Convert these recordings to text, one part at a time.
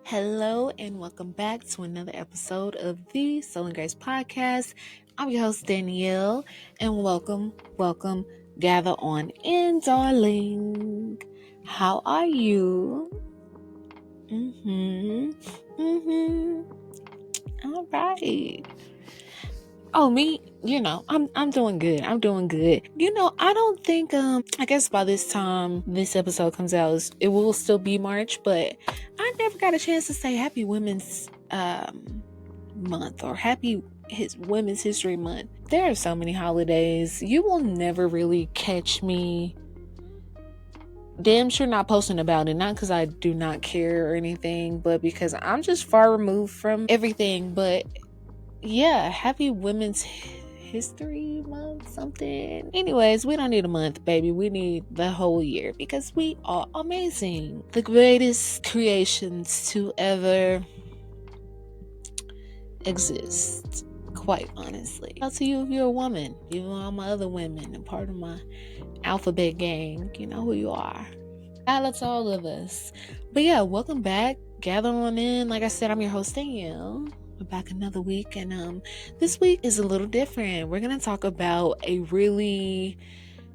Hello and welcome back to another episode of the Soul and Grace podcast. I'm your host Danielle, and welcome, gather on in, darling. How are you? All right. Oh, me, I'm doing good. I'm doing good. I don't think I guess by this time this episode comes out, it will still be March, but I never got a chance to say happy Women's month or happy Women's History Month. There are so many holidays. You will never really catch me damn sure not posting about it, not because I do not care or anything, but because I'm just far removed from everything. But yeah, happy Women's History Month something. Anyways, we don't need a month, baby. We need the whole year because we are amazing. The greatest creations to ever exist, quite honestly. I'll tell you if you're a woman. You know, all my other women and part of my alphabet gang. You know who you are. Shout out to all of us. But yeah, welcome back. Gather on in. Like I said, I'm your host, Danielle. We're back another week, and this week is a little different. We're gonna talk about a really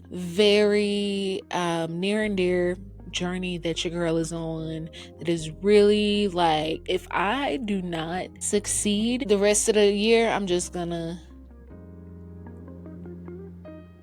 very near and dear journey that your girl is on. That is really like, if I do not succeed the rest of the year, I'm just gonna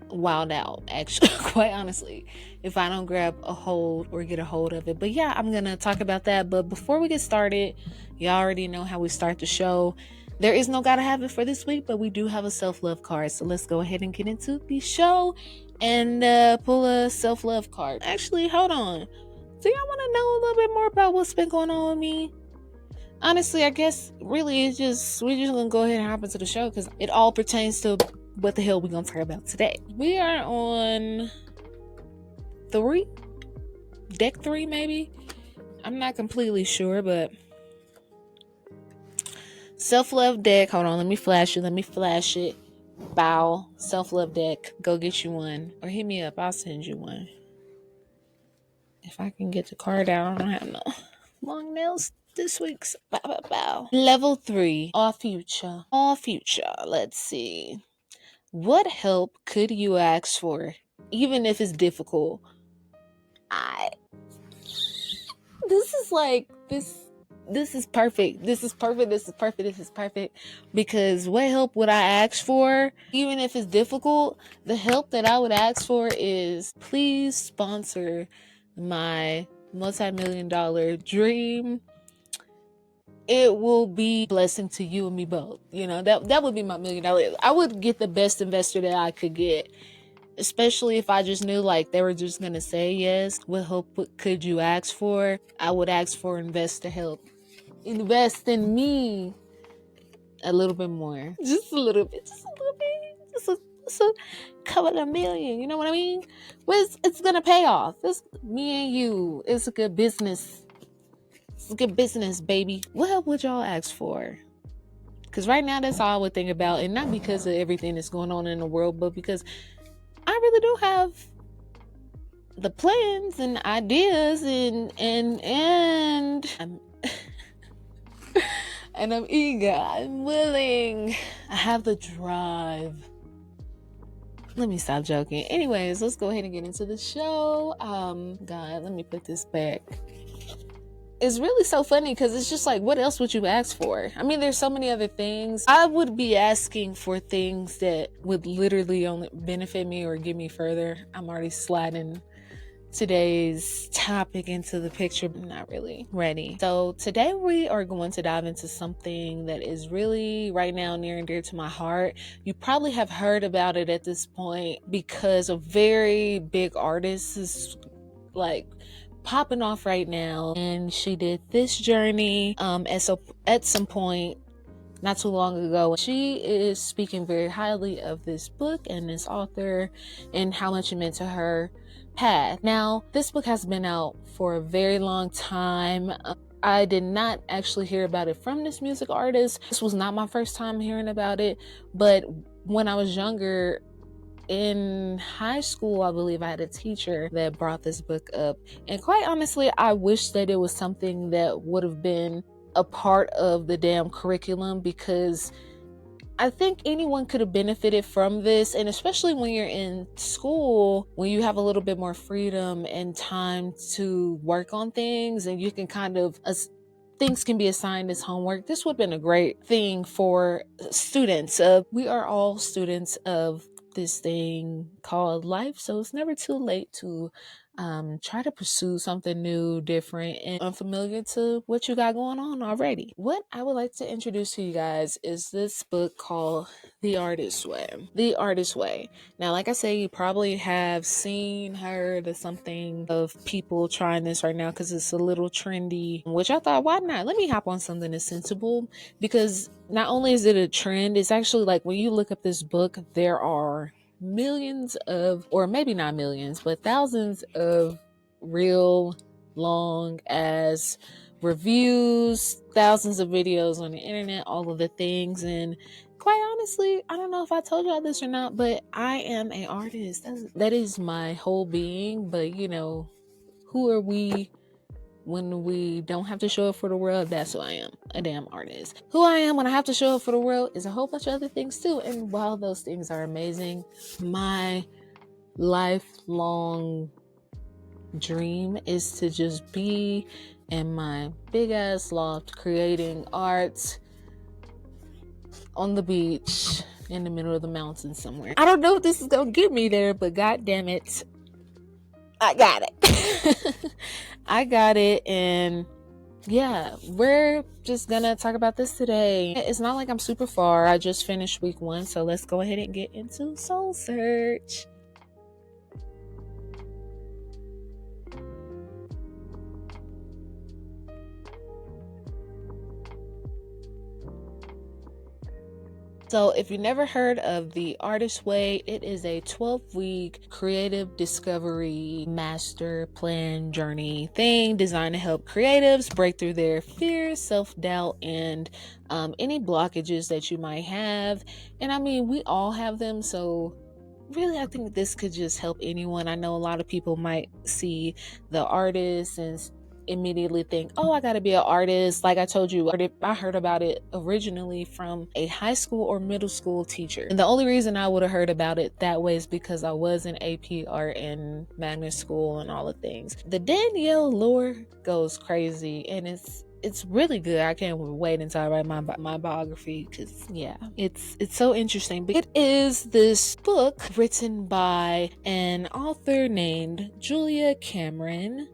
wild out, actually. Quite honestly, if I don't grab a hold or get a hold of it. But yeah, I'm gonna talk about that. But before we get started, you already know how we start the show. There is no gotta have it for this week, but we do have a self-love card. So let's go ahead and get into the show and pull a self-love card. Actually, hold on. Do y'all want to know a little bit more about what's been going on with me? Honestly, I guess really we're just gonna go ahead and hop into the show because it all pertains to what the hell we're gonna talk about today. We are on deck 3 maybe. I'm not completely sure, but self-love deck. Hold on, let me flash it. Bow. Self-love deck. Go get you one, or hit me up. I'll send you one. If I can get the card out, I don't have no long nails this week. So bow. Level 3. All future. Let's see. What help could you ask for, even if it's difficult? This is perfect. Because what help would I ask for, even if it's difficult? The help that I would ask for is, please sponsor my multi-million-dollar dream. It will be a blessing to you and me both. You know, that would be my $1 million. I would get the best investor that I could get. Especially if I just knew like they were just gonna say yes. What help could you ask for? I would ask for investor help. Invest in me a little bit more. Just a little bit. Just a couple of million. You know what I mean? Well, it's gonna pay off. It's me and you. It's a good business. It's a good business, baby. What help would y'all ask for? Because right now that's all I would think about. And not because of everything that's going on in the world, but because I really do have the plans and ideas and I'm and I'm eager. I'm willing. I have the drive. Let me stop joking. Anyways, let's go ahead and get into the show. God, let me put this back. It's really so funny because it's just like, what else would you ask for? I mean, there's so many other things. I would be asking for things that would literally only benefit me or get me further. I'm already sliding today's topic into the picture. I'm not really ready. So today we are going to dive into something that is really right now near and dear to my heart. You probably have heard about it at this point because a very big artist is like popping off right now, and she did this journey at some point not too long ago. She is speaking very highly of this book and this author and how much it meant to her path. Now, this book has been out for a very long time. I did not actually hear about it from this music artist. This was not my first time hearing about it, but when I was younger, in high school, I believe I had a teacher that brought this book up. And quite honestly, I wish that it was something that would have been a part of the damn curriculum, because I think anyone could have benefited from this. And especially when you're in school, when you have a little bit more freedom and time to work on things, and you can kind of, things can be assigned as homework. This would have been a great thing for students. We are all students of this thing called life, so it's never too late to try to pursue something new, different, and unfamiliar to what you got going on already. What I would like to introduce to you guys is this book called The Artist's Way. The Artist's Way. Now, like I say, you probably have seen, heard of something of people trying this right now because it's a little trendy, which I thought, why not? Let me hop on something that's sensible, because not only is it a trend, it's actually like when you look up this book, there are millions of, or maybe not millions, but thousands of real long ass reviews, thousands of videos on the internet, all of the things. And quite honestly, I don't know if I told y'all this or not, but I am an artist. That is my whole being. But you know, who are we when we don't have to show up for the world? That's who I am, a damn artist. Who I am when I have to show up for the world is a whole bunch of other things too. And while those things are amazing, my lifelong dream is to just be in my big ass loft creating art on the beach in the middle of the mountains somewhere. I don't know if this is gonna get me there, but god damn it, I got it. I got it. And yeah, we're just gonna talk about this today. It's not like I'm super far. I just finished week 1, so let's go ahead and get into Soul Search. So if you've never heard of The Artist's Way, it is a 12-week creative discovery master plan journey thing designed to help creatives break through their fears, self-doubt, and any blockages that you might have. And I mean, we all have them, so really I think this could just help anyone. I know a lot of people might see the artist and immediately think, oh, I gotta be an artist. Like I told you, I heard about it originally from a high school or middle school teacher. And the only reason I would have heard about it that way is because I was in AP art and magnet school and all the things. The Danielle lore goes crazy, and it's really good. I can't wait until I write my biography, because yeah, it's so interesting. But it is this book written by an author named Julia Cameron.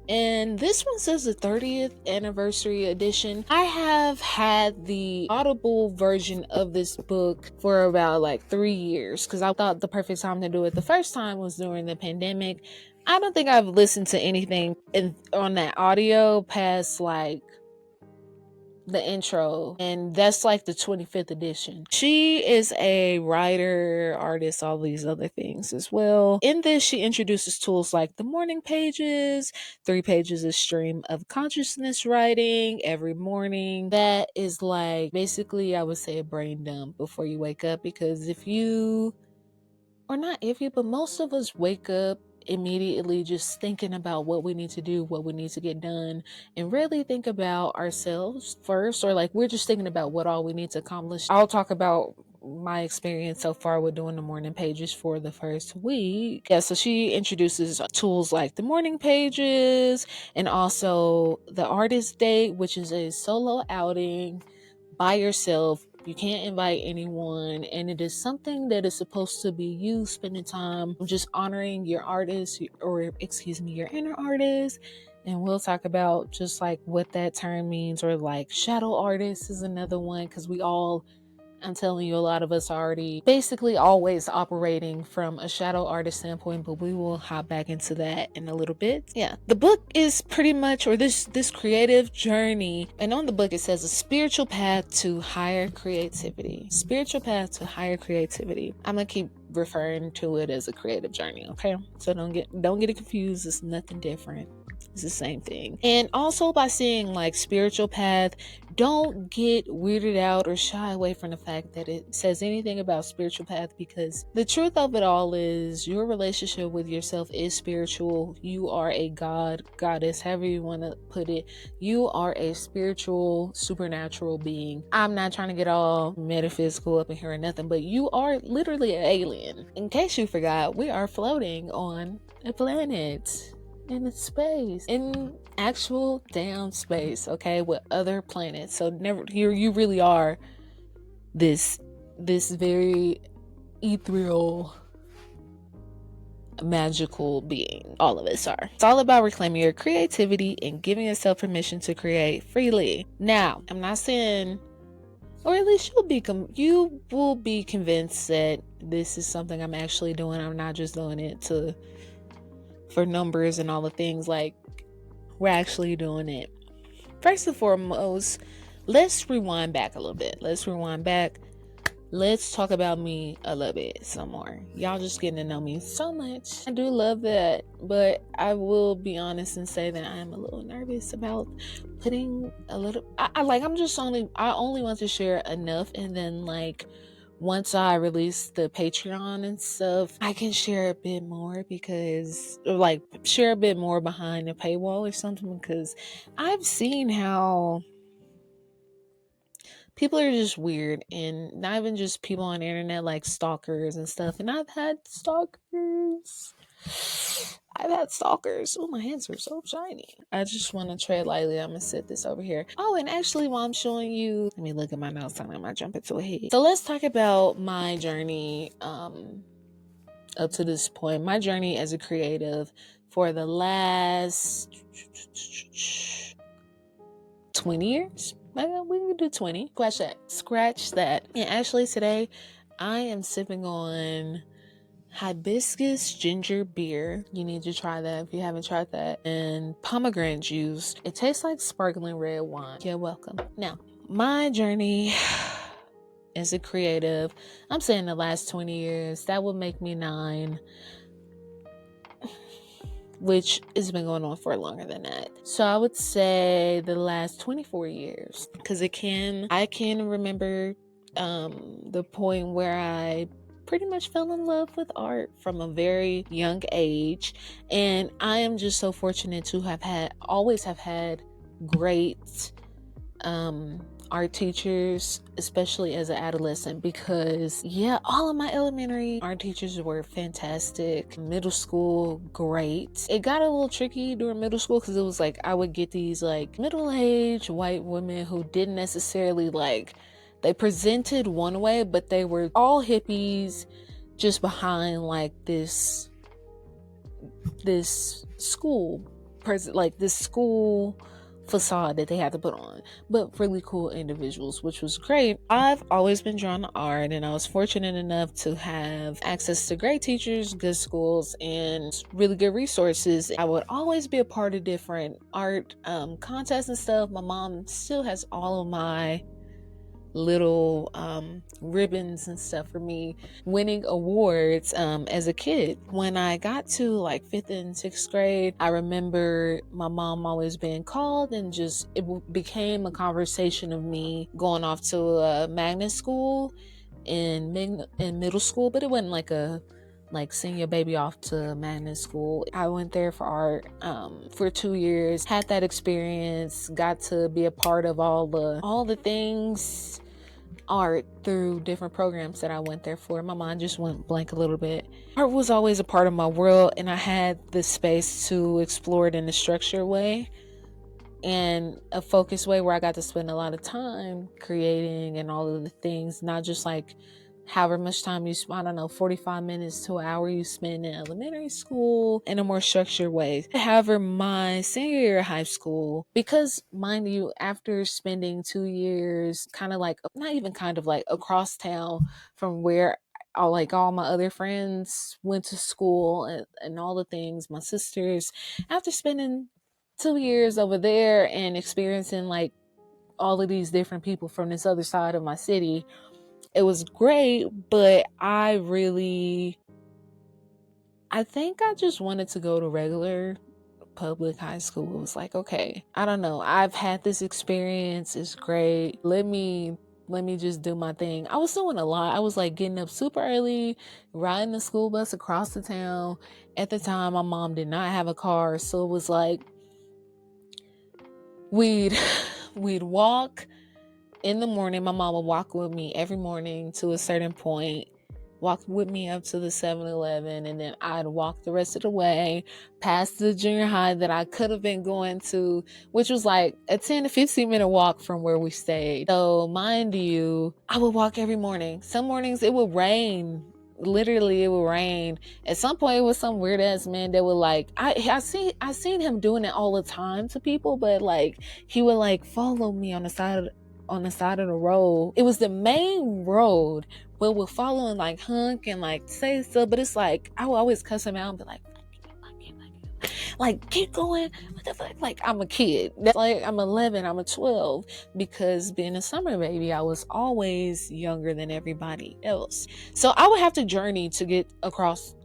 And this one says the 30th anniversary edition. I have had the Audible version of this book for about like 3 years, because I thought the perfect time to do it the first time was during the pandemic. I don't think I've listened to anything on that audio past like the intro, and that's like the 25th edition. She is a writer, artist, all these other things as well. In this, she introduces tools like the morning pages, 3 pages of stream of consciousness writing every morning. That is like basically, I would say, a brain dump before you wake up, because but most of us wake up immediately just thinking about what we need to do, what we need to get done, and rarely think about ourselves first, or like we're just thinking about what all we need to accomplish. I'll talk about my experience so far with doing the morning pages for the first week. Yeah, so she introduces tools like the morning pages, and also the artist date, which is a solo outing by yourself. You can't invite anyone, and it is something that is supposed to be you spending time just honoring your artist, or your inner artist. And we'll talk about just like what that term means, or like shadow artist is another one, because I'm telling you, a lot of us are already basically always operating from a shadow artist standpoint, but we will hop back into that in a little bit. Yeah, the book is pretty much, or this creative journey, and on the book it says a spiritual path to higher creativity. Spiritual path to higher creativity. I'm gonna keep referring to it as a creative journey, okay? So don't get it confused. It's nothing different. It's the same thing. And also by seeing like spiritual path, don't get weirded out or shy away from the fact that it says anything about spiritual path, because the truth of it all is your relationship with yourself is spiritual. You are a god, goddess, however you want to put it. You are a spiritual, supernatural being. I'm not trying to get all metaphysical up in here or nothing, but you are literally an alien. In case you forgot, we are floating on a planet in space, in actual damn space, okay, with other planets. So never, you really are this very ethereal, magical being. All of us are. It's all about reclaiming your creativity and giving yourself permission to create freely. Now, I'm not saying, or at least you will be convinced that this is something I'm actually doing. I'm not just doing it for numbers and all the things. Like, we're actually doing it. First and foremost, let's rewind back a little bit. Let's talk about me a little bit some more. Y'all just getting to know me so much. I do love that, but I will be honest and say that I am a little nervous about putting a little. I only want to share enough, and then like once I release the Patreon and stuff, I can share a bit more, because like share a bit more behind the paywall or something, because I've seen how people are just weird, and not even just people on the internet, like stalkers and stuff. And I've had stalkers. Oh, my hands are so shiny. I just want to tread lightly. I'm gonna set this over here. Oh, and actually, while I'm showing you, let me look at my notes. I might jump into a head. So let's talk about my journey up to this point. My journey as a creative for the last 20 years. We can do 20. Scratch that. And actually today I am sipping on hibiscus ginger beer. You need to try that if you haven't tried that. And pomegranate juice. It tastes like sparkling red wine. You're welcome. Now, my journey as a creative, I'm saying the last 20 years. That would make me 9, which has been going on for longer than that. So I would say the last 24 years, because I can remember the point where I pretty much fell in love with art from a very young age. And I am just so fortunate to always have had great art teachers, especially as an adolescent, because all of my elementary art teachers were fantastic. Middle school, great. It got a little tricky during middle school, because it was like I would get these like middle-aged white women who didn't necessarily they presented one way, but they were all hippies just behind like this school facade that they had to put on, but really cool individuals, which was great. I've always been drawn to art, and I was fortunate enough to have access to great teachers, good schools, and really good resources. I would always be a part of different art contests and stuff. My mom still has all of my little ribbons and stuff for me winning awards as a kid. When I got to like 5th and 6th grade, I remember my mom always being called, and just it became a conversation of me going off to a magnet school in middle school, but it wasn't like send your baby off to magnet school. I went there for art for 2 years, had that experience, got to be a part of all the things art through different programs that I went there for. My mind just went blank a little bit. Art was always a part of my world, and I had the space to explore it in a structured way and a focused way, where I got to spend a lot of time creating and all of the things, not just like however much time you spend, I don't know, 45 minutes to an hour you spend in elementary school, in a more structured way. However, my senior year of high school, because mind you, after spending 2 years across town from where all my other friends went to school, and all the things, my sisters, after spending 2 years over there and experiencing like all of these different people from this other side of my city, it was great, but I think I just wanted to go to regular public high school. It was like, okay, I don't know. I've had this experience. It's great. Let me just do my thing. I was doing a lot. I was like getting up super early, riding the school bus across the town. At the time, my mom did not have a car, so it was like we'd we'd walk in the morning. My mom would walk with me every morning to a certain point, walk with me up to the 7-Eleven, and then I'd walk the rest of the way past the junior high that I could have been going to, which was like a 10 to 15 minute walk from where we stayed. So mind you, I would walk every morning. Some mornings it would rain. Literally, it would rain. At some point, it was some weird ass man that would like. I seen him doing it all the time to people, but like he would like follow me on the side of the road. It was the main road, but would follow and like hunk and like say stuff. But it's like I would always cuss him out and be like, keep going. What the fuck? Like, I'm a kid. That's like I'm 11, I'm a 12. Because being a summer baby, I was always younger than everybody else. So I would have to journey to get across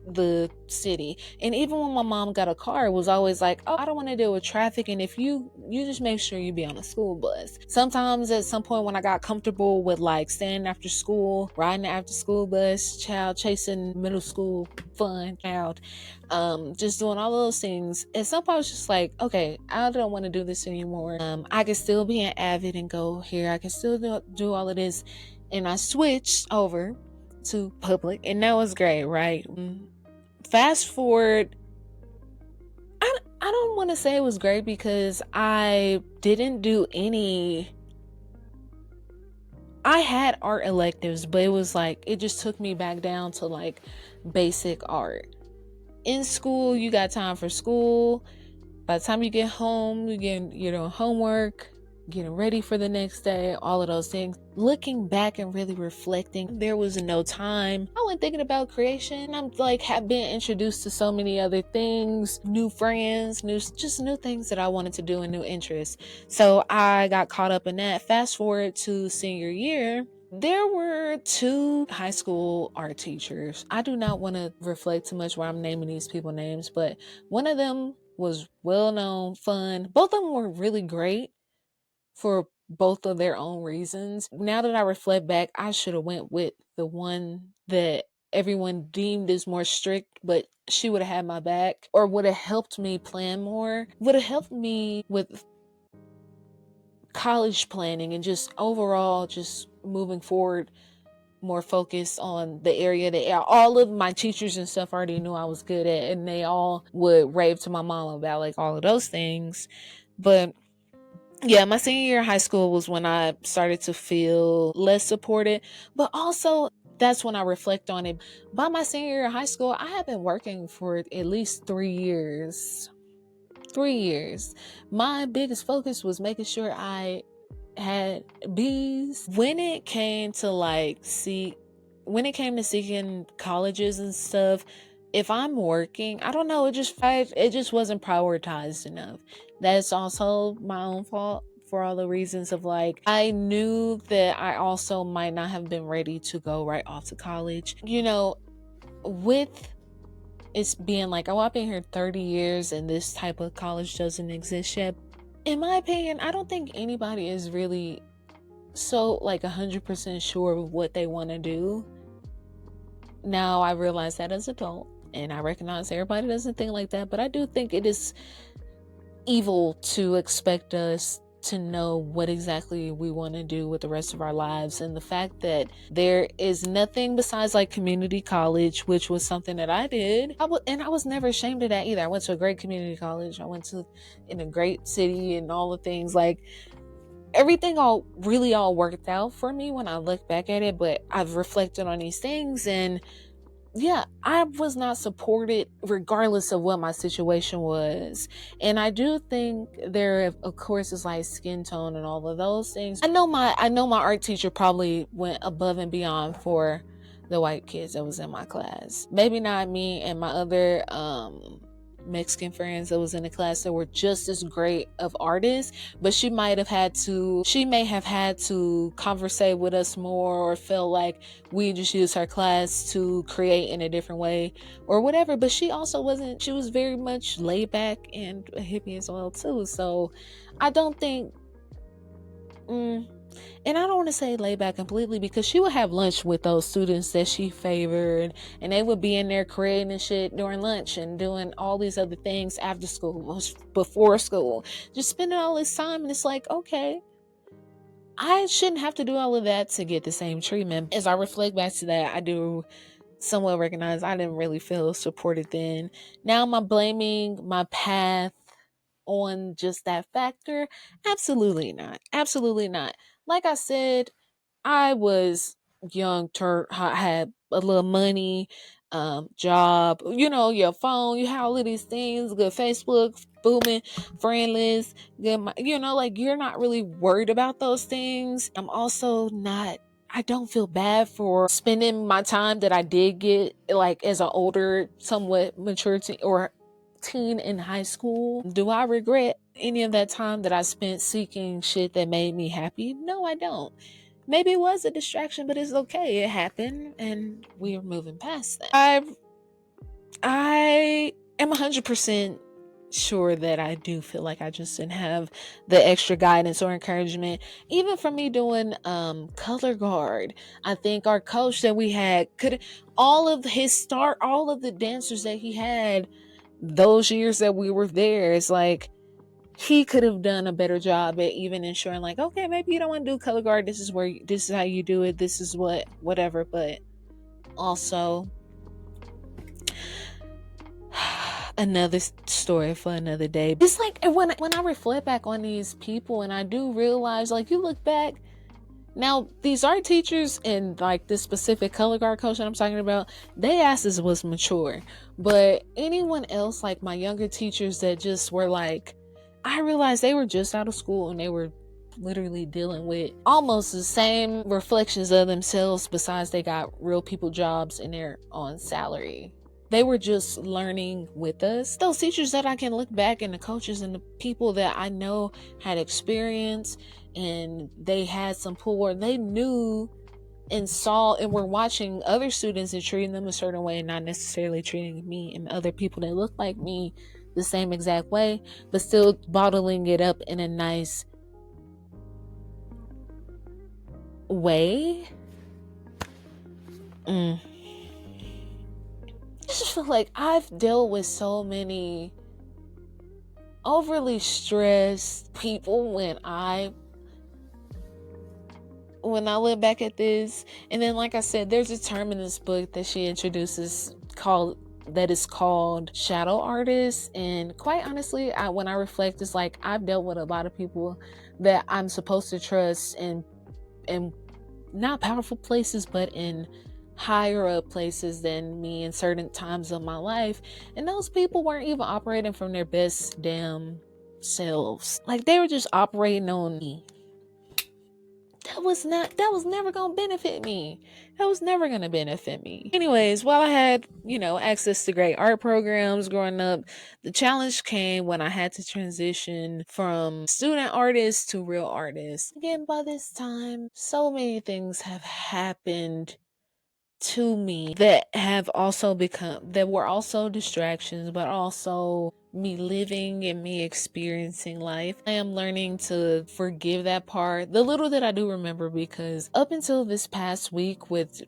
the city. And even when my mom got a car, it was always like, oh, I don't want to deal with traffic, and if you just make sure you be on a school bus. Sometimes at some point when I got comfortable with like staying after school, riding the after school bus, child chasing middle school fun, child, just doing all those things, at some point I was just like, okay, I don't want to do this anymore. I can still be an avid and go here, I can still do all of this. And I switched over to public, and that was great, right? Fast forward, I don't want to say it was great because I didn't do any. I had art electives, but it was like it just took me back down to like basic art. In school, you got time for school. By the time you get home, you get homework, getting ready for the next day, all of those things. Looking back and really reflecting, there was no time. I wasn't thinking about creation. I'm like have been introduced to so many other things, new friends, new things that I wanted to do and new interests. So I got caught up in that. Fast forward to senior year. There were 2 high school art teachers. I do not want to reflect too much where I'm naming these people names, but one of them was well known, fun. Both of them were really great for both of their own reasons. Now that I reflect back, I should have went with the one that everyone deemed as more strict, but she would have had my back or would have helped me plan more, would have helped me with college planning and just overall just moving forward, more focused on the area that all of my teachers and stuff already knew I was good at, and they all would rave to my mom about like all of those things. But yeah, my senior year of high school was when I started to feel less supported, but also that's when I reflect on it. By my senior year of high school, I had been working for at least 3 years. 3 years. My biggest focus was making sure I had B's. When it came to seeking colleges and stuff, if I'm working, I don't know, it just wasn't prioritized enough. That's also my own fault for all the reasons of like, I knew that I also might not have been ready to go right off to college. With it's being like, oh, I've been here 30 years and this type of college doesn't exist yet. In my opinion, I don't think anybody is really so like 100% sure of what they want to do. Now I realize that as an adult, and I recognize everybody doesn't think like that, but I do think it is evil to expect us to know what exactly we want to do with the rest of our lives. And the fact that there is nothing besides like community college, which was something that I did. And I was never ashamed of that either. I went to a great community college. I went to in a great city and all the things, like everything all worked out for me when I look back at it. But I've reflected on these things, and yeah, I was not supported regardless of what my situation was. And I do think there, of course, is like skin tone and all of those things. I know my art teacher probably went above and beyond for the white kids that was in my class. Maybe not me and my other Mexican friends that was in the class that were just as great of artists, but she may have had to conversate with us more, or felt like we just used her class to create in a different way or whatever. But she also wasn't, she was very much laid back and a hippie as well too. So I don't think, and I don't want to say laid back completely, because she would have lunch with those students that she favored, and they would be in there creating and shit during lunch and doing all these other things after school, before school, just spending all this time. And it's like, okay, I shouldn't have to do all of that to get the same treatment. As I reflect back to that, I do somewhat recognize I didn't really feel supported then. Now, am I blaming my path on just that factor? Absolutely not. Absolutely not. Like I said, I was young, had a little money, job, your phone, you have all of these things, good Facebook, booming, friend list, good, like, you're not really worried about those things. I'm also not, I don't feel bad for spending my time that I did get, like, as an older, somewhat mature or teen in high school. Do I regret any of that time that I spent seeking shit that made me happy? No, I don't. Maybe it was a distraction, but it's okay. It happened, and we are moving past that. I am 100% sure that I do feel like I just didn't have the extra guidance or encouragement, even from me doing color guard. I think our coach that we had could, all of the dancers that he had those years that we were there, it's like he could have done a better job at even ensuring, like, okay, maybe you don't want to do color guard, this is how you do it, this is whatever. But also, another story for another day. It's like, when I reflect back on these people, and I do realize, like, you look back now, these art teachers and, like, this specific color guard coach that I'm talking about, they asses was mature. But anyone else, like my younger teachers that just were like, I realized they were just out of school and they were literally dealing with almost the same reflections of themselves, besides they got real people jobs and they're on salary. They were just learning with us. Those teachers that I can look back, and the coaches and the people that I know had experience and they had some pull, where they knew and saw and were watching other students and treating them a certain way, and not necessarily treating me and other people that look like me the same exact way, but still bottling it up in a nice way. I just feel like I've dealt with so many overly stressed people when I look back at this. And then, like I said, there's a term in this book that she introduces that is called shadow artists. And quite honestly, when I reflect, it's like I've dealt with a lot of people that I'm supposed to trust in not powerful places, but in higher up places than me in certain times of my life. And those people weren't even operating from their best damn selves. Like, they were just operating on me. That was never gonna benefit me. That was never gonna benefit me. Anyways, while I had, access to great art programs growing up, the challenge came when I had to transition from student artist to real artist. Again, by this time, so many things have happened to me that were also distractions, but also me living and me experiencing life. I am learning to forgive that part, the little that I do remember, because up until this past week with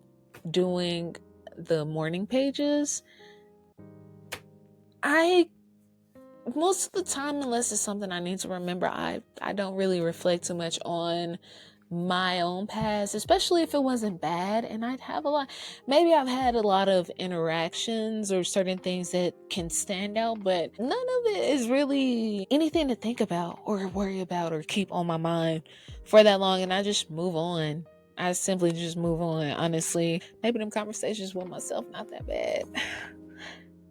doing the morning pages, most of the time, unless it's something I need to remember, I don't really reflect too much on my own past, especially if it wasn't bad. And I've had a lot of interactions or certain things that can stand out, but none of it is really anything to think about or worry about or keep on my mind for that long. And I just move on. I simply just move on. Honestly, maybe them conversations with myself, not that bad.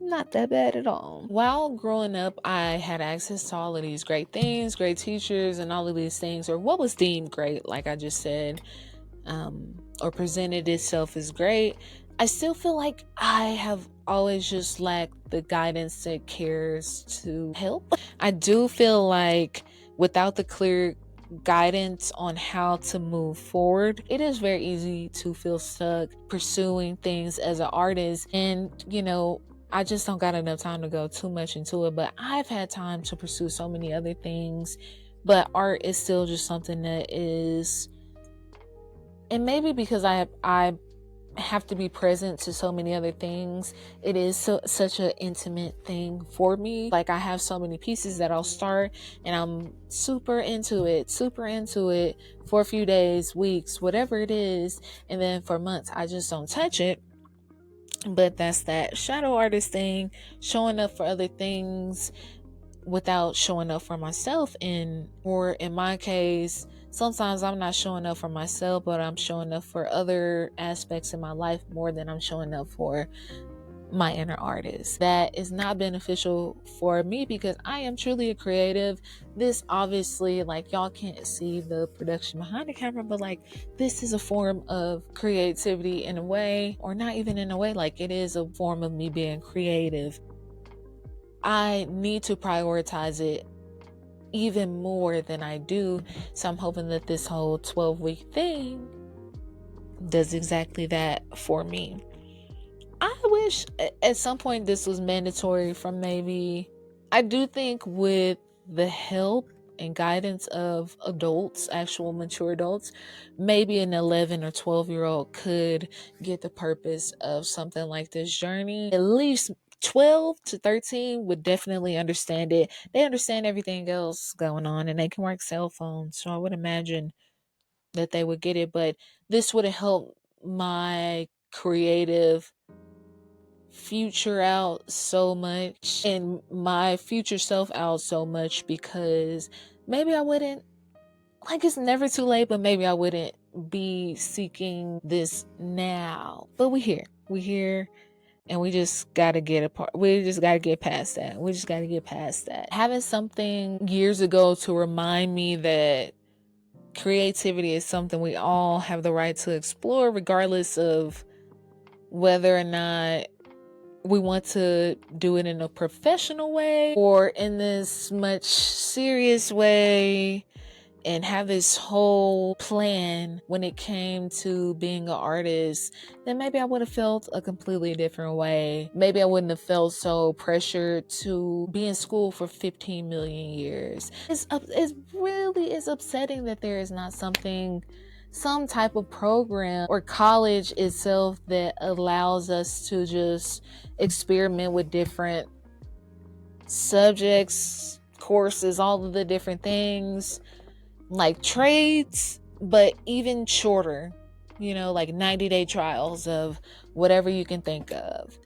Not that bad at all. While growing up, I had access to all of these great things, great teachers, and all of these things, or what was deemed great, like I just said, or presented itself as great. I still feel like I have always just lack the guidance that cares to help. I do feel like without the clear guidance on how to move forward, it is very easy to feel stuck pursuing things as an artist. And, I just don't got enough time to go too much into it, but I've had time to pursue so many other things. But art is still just something that is, and maybe because I have to be present to so many other things, it is such an intimate thing for me. Like, I have so many pieces that I'll start and I'm super into it for a few days, weeks, whatever it is, and then for months I just don't touch it. But that's that shadow artist thing, showing up for other things without showing up for myself. Or in my case, sometimes I'm not showing up for myself, but I'm showing up for other aspects in my life more than I'm showing up for my inner artist. That is not beneficial for me because I am truly a creative. This obviously, like, y'all can't see the production behind the camera, but like, this is a form of creativity in a way, or not even in a way, like, it is a form of me being creative. I need to prioritize it even more than I do. So I'm hoping that this whole 12-week thing does exactly that for me. I wish at some point this was mandatory from maybe, I do think with the help and guidance of adults, actual mature adults, maybe an 11 or 12-year-old could get the purpose of something like this journey. At least 12 to 13 would definitely understand it. They understand everything else going on and they can work cell phones. So I would imagine that they would get it. But this would have helped my creative future out so much, and my future self out so much, because maybe I wouldn't, like, it's never too late, but maybe I wouldn't be seeking this now. But we here, and we just gotta get apart. We just gotta get past that. Having something years ago to remind me that creativity is something we all have the right to explore, regardless of whether or not we want to do it in a professional way or in this much serious way, and have this whole plan when it came to being an artist, then maybe I would have felt a completely different way. Maybe I wouldn't have felt so pressured to be in school for 15 million years. It really is upsetting that there is not some type of program or college itself that allows us to just experiment with different subjects, courses, all of the different things, like trades, but even shorter, like 90-day trials of whatever you can think of,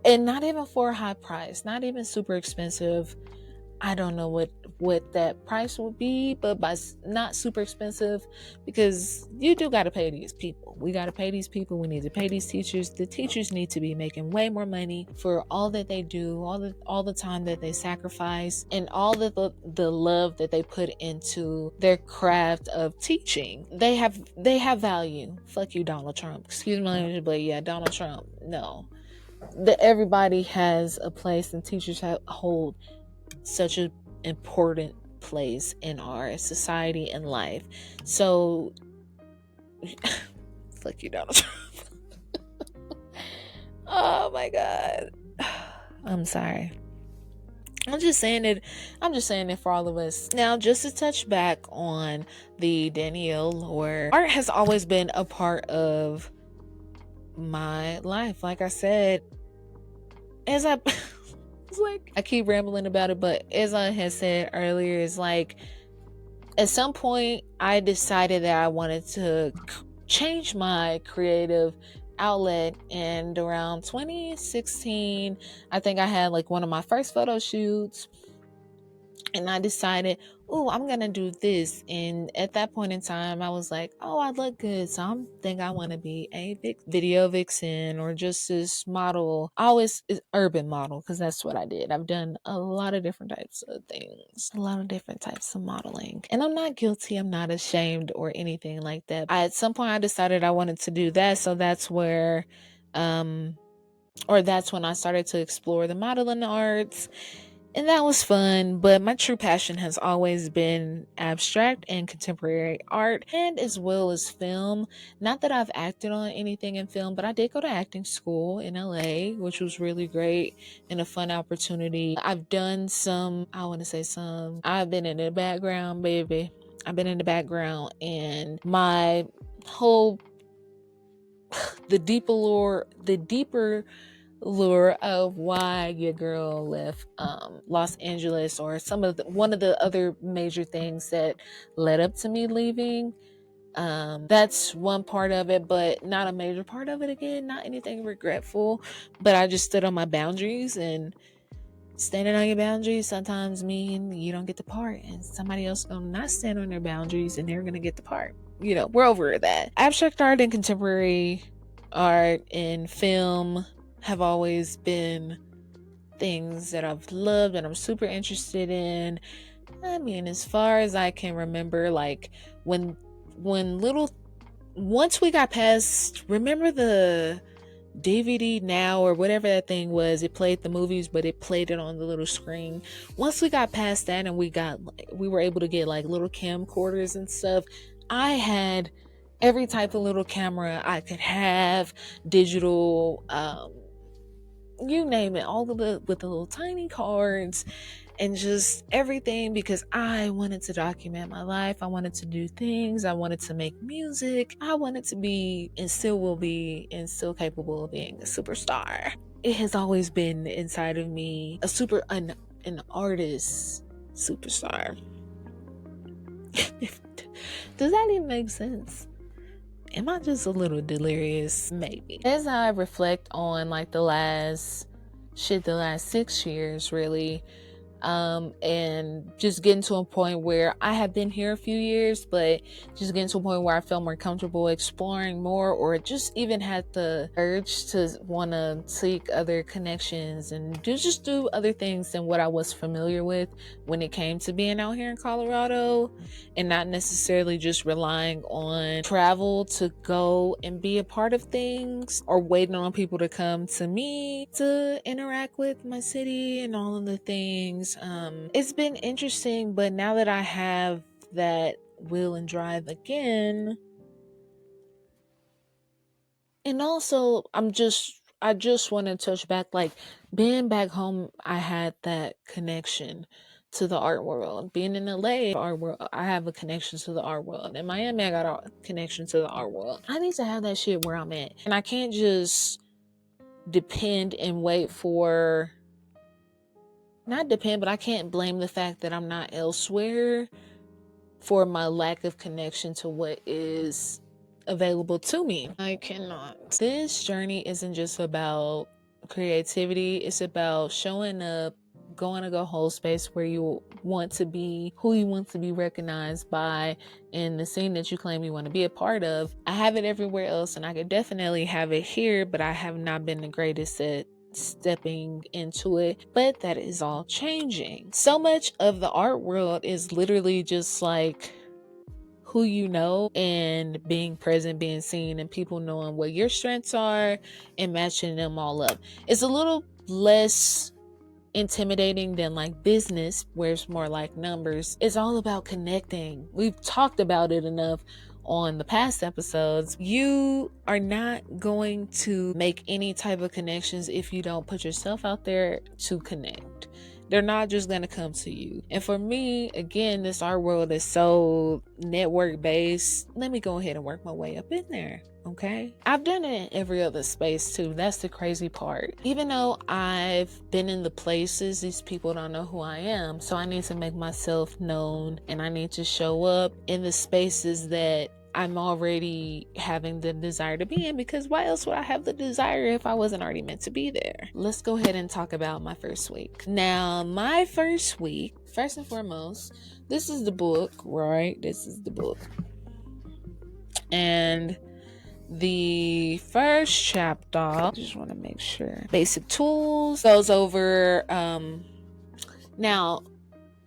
and not even for a high price, not even super expensive. I don't know what that price would be, but by not super expensive, because you do got to pay these people. We got to pay these people. We need to pay these teachers. The teachers need to be making way more money for all that they do, all the time that they sacrifice, and all the love that they put into their craft of teaching. They have value. Fuck you, Donald Trump. Excuse my language, but yeah, Donald Trump. No, that everybody has a place, and teachers hold such an important place in our society and life. So fuck you, Donald Trump. Oh my god. I'm sorry. I'm just saying it for all of us. Now, just to touch back on the Danielle lore, art has always been a part of my life. Like I said, as I it's like I keep rambling about it, but as I had said earlier, it's like at some point I decided that I wanted to change my creative outlet, and around 2016, I think I had like one of my first photo shoots, and I decided, oh, I'm gonna do this. And at that point in time, I was like, oh, I look good, so I think I want to be a video vixen, or just this model. Always urban model, because that's what I did. I've done a lot of different types of things, a lot of different types of modeling, and I'm not guilty. I'm not ashamed or anything like that. At some point, I decided I wanted to do that, so that's where or that's when I started to explore the modeling arts. And that was fun, but my true passion has always been abstract and contemporary art, and as well as film. Not that I've acted on anything in film, but I did go to acting school in LA, which was really great and a fun opportunity. I've done some, I want to say some, I've been in the background, baby. I've been in the background, and my whole, the deeper lure of why your girl left Los Angeles, or one of the other major things that led up to me leaving. That's one part of it, but not a major part of it. Again, not anything regretful, but I just stood on my boundaries, and standing on your boundaries sometimes mean you don't get the part, and somebody else gonna not stand on their boundaries and they're gonna get the part. We're over that. Abstract art and contemporary art and film have always been things that I've loved and I'm super interested in. I mean, as far as I can remember, like when little once we got past, remember the DVD Now or whatever that thing was, it played the movies, but it played it on the little screen. Once we got past that and we were able to get like little camcorders and stuff, I had every type of little camera I could have, digital, you name it, all of the with the little tiny cards and just everything, because I wanted to document my life. I wanted to do things. I wanted to make music. I wanted to be, and still will be, and still capable of being a superstar. It has always been inside of me, an artist superstar. Does that even make sense? Am I just a little delirious? Maybe. As I reflect on like the last 6 years, really, and just getting to a point where I have been here a few years, but just getting to a point where I felt more comfortable exploring more, or just even had the urge to want to seek other connections and just do other things than what I was familiar with when it came to being out here in Colorado, and not necessarily just relying on travel to go and be a part of things, or waiting on people to come to me to interact with my city and all of the things. It's been interesting, but now that I have that will and drive again, and also I just want to touch back, like being back home, I had that connection to the art world. Being in LA, art world, I have a connection to the art world. In Miami, I got a connection to the art world. I need to have that shit where I'm at, and I can't just depend and wait for, not depend, but I can't blame the fact that I'm not elsewhere for my lack of connection to what is available to me. I cannot. This journey isn't just about creativity, it's about showing up, going to go hold space where you want to be, who you want to be recognized by, and the scene that you claim you want to be a part of. I have it everywhere else, and I could definitely have it here, but I have not been the greatest at stepping into it, but that is all changing. So much of the art world is literally just like who you know, and being present, being seen, and people knowing what your strengths are and matching them all up. It's a little less intimidating than like business, where it's more like numbers. It's all about connecting. We've talked about it enough on the past episodes. You are not going to make any type of connections if you don't put yourself out there to connect. They're not just going to come to you. And for me, again, this art world is so network based. Let me go ahead and work my way up in there. Okay. I've done it in every other space too. That's the crazy part. Even though I've been in the places, these people don't know who I am. So I need to make myself known, and I need to show up in the spaces that I'm already having the desire to be in, because why else would I have the desire if I wasn't already meant to be there? Let's go ahead and talk about my first week. Now, my first week, first and foremost, this is the book, right? This is the book. And the first chapter, I just want to make sure, basic tools, goes over, now,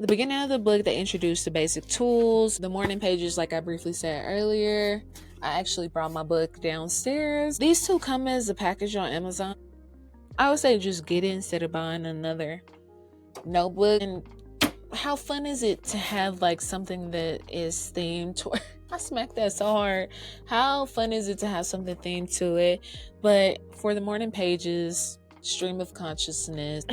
the beginning of the book, they introduced the basic tools. The morning pages, like I briefly said earlier, I actually brought my book downstairs. These two come as a package on Amazon. I would say just get it instead of buying another notebook. And how fun is it to have like something that is themed toward I smacked that so hard. How fun is it to have something themed to it? But for the morning pages, stream of consciousness,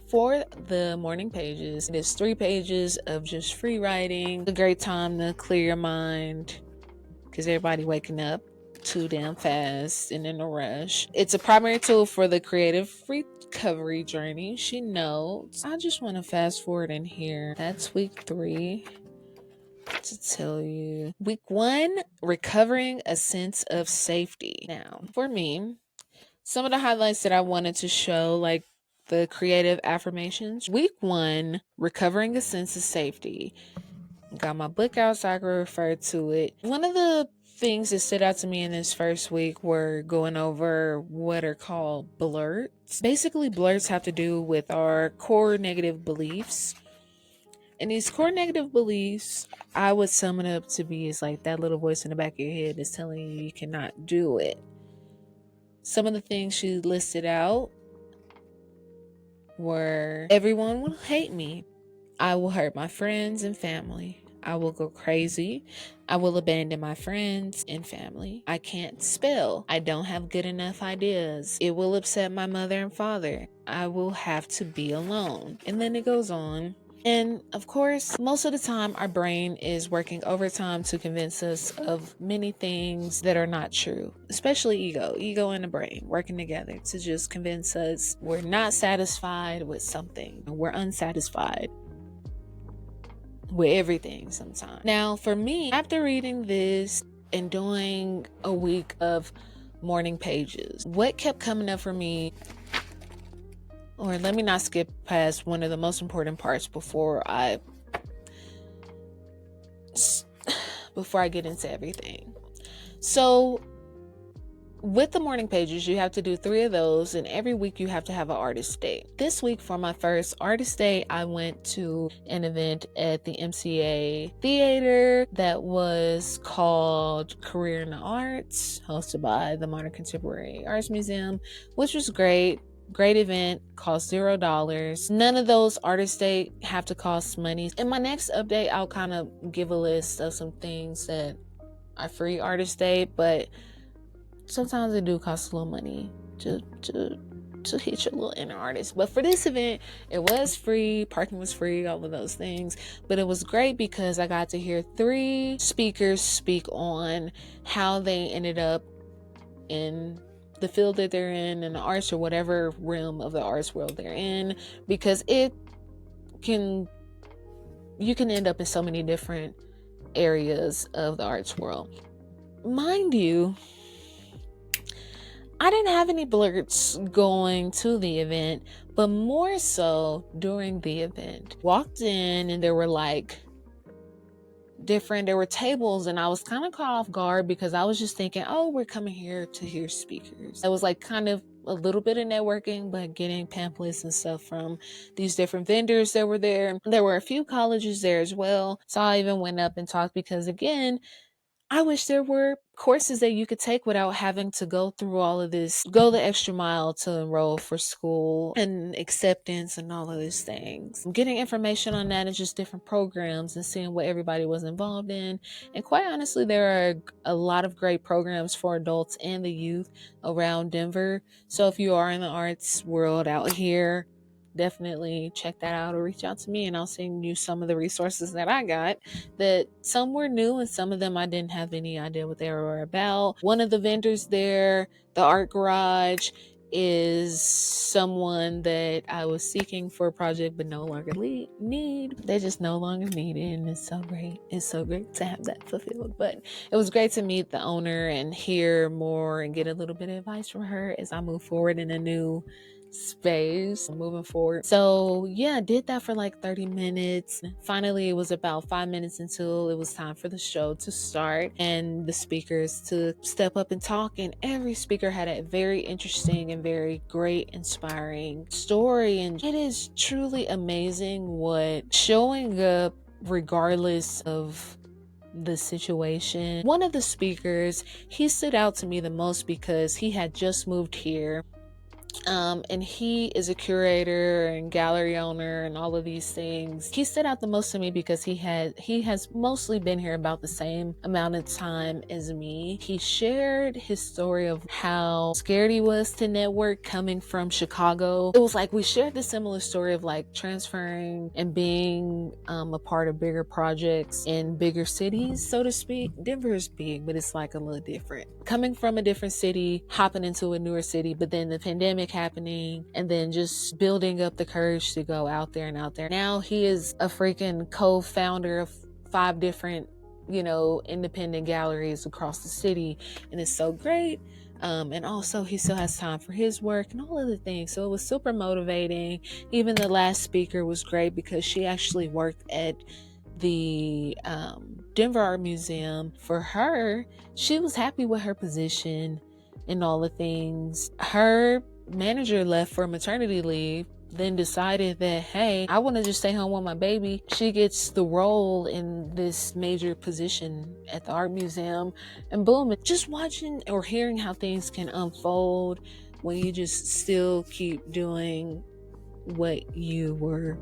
for the morning pages, it is 3 pages of just free writing. A great time to clear your mind because everybody waking up too damn fast and in a rush. It's a primary tool for the creative recovery journey. She notes. I just want to fast forward in here. That's week 3 to tell you. Week 1, recovering a sense of safety. Now, for me, some of the highlights that I wanted to show, like the creative affirmations. Week 1, recovering a sense of safety. Got my book out so I can refer to it. One of the things that stood out to me in this first week were going over what are called blurts. Basically, blurts have to do with our core negative beliefs. And these core negative beliefs, I would sum it up to be, is like that little voice in the back of your head is telling you you cannot do it. Some of the things she listed out were: everyone will hate me. I will hurt my friends and family. I will go crazy. I will abandon my friends and family. I can't spell. I don't have good enough ideas. It will upset my mother and father. I will have to be alone. And then it goes on. And of course, most of the time, our brain is working overtime to convince us of many things that are not true, especially ego and the brain working together to just convince us we're not satisfied with something. We're unsatisfied with everything sometimes. Now, for me, after reading this and doing a week of morning pages, what kept coming up for me, or let me not skip past one of the most important parts before I get into everything. So with the morning pages, you have to do 3 of those, and every week you have to have an artist day. This week, for my first artist day, I went to an event at the MCA Theater that was called Career in the Arts, hosted by the Modern Contemporary Arts Museum, which was great. Great event, cost $0. None of those artist day have to cost money. In my next update, I'll kind of give a list of some things that are free artist day, but sometimes it do cost a little money to hit your little inner artist. But for this event, it was free, parking was free, all of those things. But it was great because I got to hear 3 speakers speak on how they ended up in the field that they're in the arts, or whatever realm of the arts world they're in, because you can end up in so many different areas of the arts world. Mind you, I didn't have any blurts going to the event, but more so during the event. Walked in and there were there were tables, and I was kind of caught off guard because I was just thinking, oh, we're coming here to hear speakers. It was kind of a little bit of networking, but getting pamphlets and stuff from these different vendors that were there. There were a few colleges there as well. So I even went up and talked because, again, I wish there were courses that you could take without having to go through all of this, go the extra mile to enroll for school and acceptance and all of these things. Getting information on that and just different programs and seeing what everybody was involved in. And quite honestly, there are a lot of great programs for adults and the youth around Denver. So if you are in the arts world out here, definitely check that out or reach out to me, and I'll send you some of the resources that I got. That some were new and some of them I didn't have any idea what they were about. One of the vendors there, the Art Garage, is someone that I was seeking for a project but no longer need. They just no longer need it, and it's so great. It's so great to have that fulfilled. But it was great to meet the owner and hear more and get a little bit of advice from her as I move forward in a new space moving forward. So yeah, I did that for 30 minutes. Finally, it was about 5 minutes until it was time for the show to start and the speakers to step up and talk. And every speaker had a very interesting and very great, inspiring story. And it is truly amazing what showing up regardless of the situation. One of the speakers, he stood out to me the most because he had just moved here And he is a curator and gallery owner and all of these things. He stood out the most to me because he has mostly been here about the same amount of time as me. He shared his story of how scared he was to network coming from Chicago. It was like we shared the similar story of like transferring and being a part of bigger projects in bigger cities, so to speak. Denver is big, but it's like a little different. Coming from a different city, hopping into a newer city, but then the pandemic happening and then just building up the courage to go out there and out there. Now he is a freaking co-founder of 5 different, independent galleries across the city, and it's so great. And also he still has time for his work and all of the things. So it was super motivating. Even the last speaker was great because she actually worked at the Denver Art Museum. For her, she was happy with her position and all the things. Her manager left for maternity leave, then decided that, hey, I want to just stay home with my baby. She gets the role in this major position at the art museum, and boom, just watching or hearing how things can unfold when you just still keep doing what you were,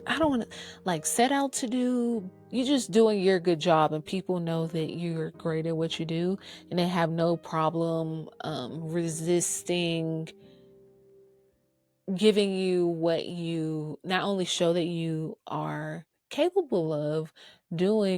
I don't want to like set out to do. You're just doing your good job, and people know that you're great at what you do, and they have no problem resisting giving you what you not only show that you are capable of doing.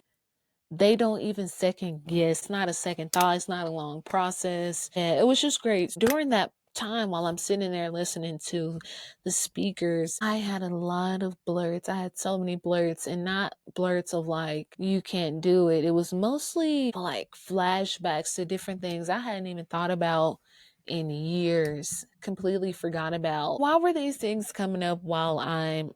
They don't even second guess. It's not a second thought. It's not a long process. And it was just great. During that time while I'm sitting there listening to the speakers, I had a lot of blurts. I had so many blurts, and not blurts of like, you can't do it. It was mostly like flashbacks to different things I hadn't even thought about in years, completely forgot about. Why were these things coming up while I'm